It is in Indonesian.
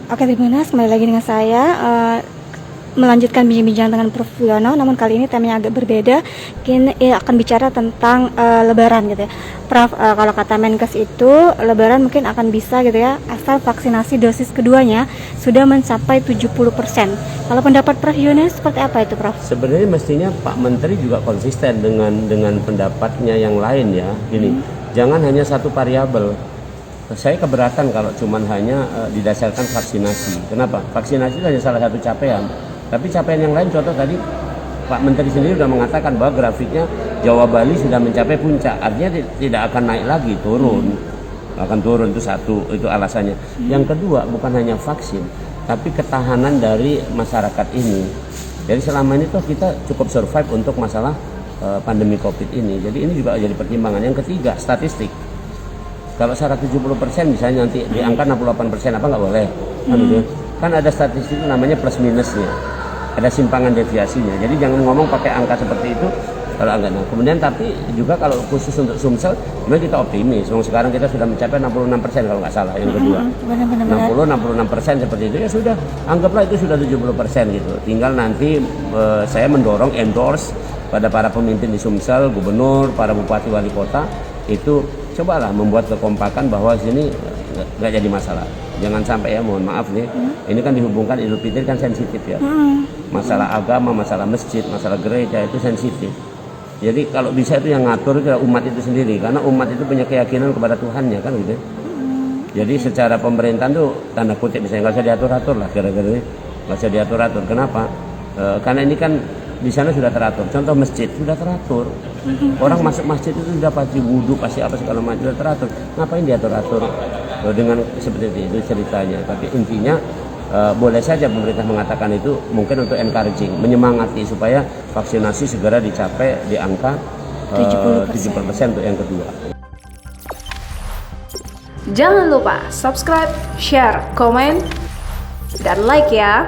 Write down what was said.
Oke, Tribunas, kembali lagi dengan saya melanjutkan bincang-bincang dengan Prof. Wiono, namun kali ini temanya agak berbeda. Kini akan bicara tentang Lebaran gitu ya. Prof, kalau kata Menkes itu Lebaran mungkin akan bisa gitu ya, asal vaksinasi dosis keduanya sudah mencapai 70%. Kalau pendapat Prof. Wiono seperti apa itu, Prof? Sebenarnya mestinya Pak Menteri juga konsisten dengan pendapatnya yang lain ya. Gini, jangan hanya satu variabel. Saya keberatan kalau cuman hanya didasarkan vaksinasi. Kenapa? Vaksinasi itu hanya salah satu capaian. Tapi capaian yang lain, contoh tadi Pak Menteri sendiri sudah mengatakan bahwa grafiknya Jawa Bali sudah mencapai puncak. Artinya tidak akan naik lagi, turun. Akan turun, itu satu, itu alasannya. Yang kedua, bukan hanya vaksin, tapi ketahanan dari masyarakat ini. Jadi selama ini tuh kita cukup survive untuk masalah pandemi COVID ini. Jadi ini juga jadi pertimbangan. Yang ketiga, statistik. Kalau syarat 70% misalnya nanti di angka 68%, apa nggak boleh? Kan ada statistik namanya plus minusnya, ada simpangan deviasinya. Jadi jangan ngomong pakai angka seperti itu kalau enggak. Nah, kemudian tapi juga kalau khusus untuk Sumsel, memang kita optimis. Sekarang kita sudah mencapai 66% kalau nggak salah. Yang kedua, 66% seperti itu ya sudah. Anggaplah itu sudah 70% gitu. Tinggal nanti saya mendorong endorse pada para pemimpin di Sumsel, gubernur, para bupati, wali kota itu cobalah membuat kekompakan bahwa sini nggak jadi masalah. Jangan sampai ya, mohon maaf nih, ini kan dihubungkan Idul Fitri kan sensitif ya. Masalah agama, masalah masjid, masalah gereja itu sensitif. Jadi kalau bisa itu yang ngatur itu umat itu sendiri, karena umat itu punya keyakinan kepada Tuhannya kan gitu. Jadi secara pemerintahan tuh tanda kutip misalnya nggak usah diatur-atur lah, gara-gara ini nggak usah diatur-atur. Kenapa? Karena ini kan di sana sudah teratur. Contoh masjid sudah teratur. Orang masuk masjid itu sudah pasti wudhu, pasti apa segala macam sudah teratur. Ngapain diatur-atur dengan seperti itu ceritanya? Tapi intinya boleh saja pemerintah mengatakan itu mungkin untuk encouraging, menyemangati supaya vaksinasi segera dicapai di angka 70% untuk yang kedua. Jangan lupa subscribe, share, komen, dan like ya.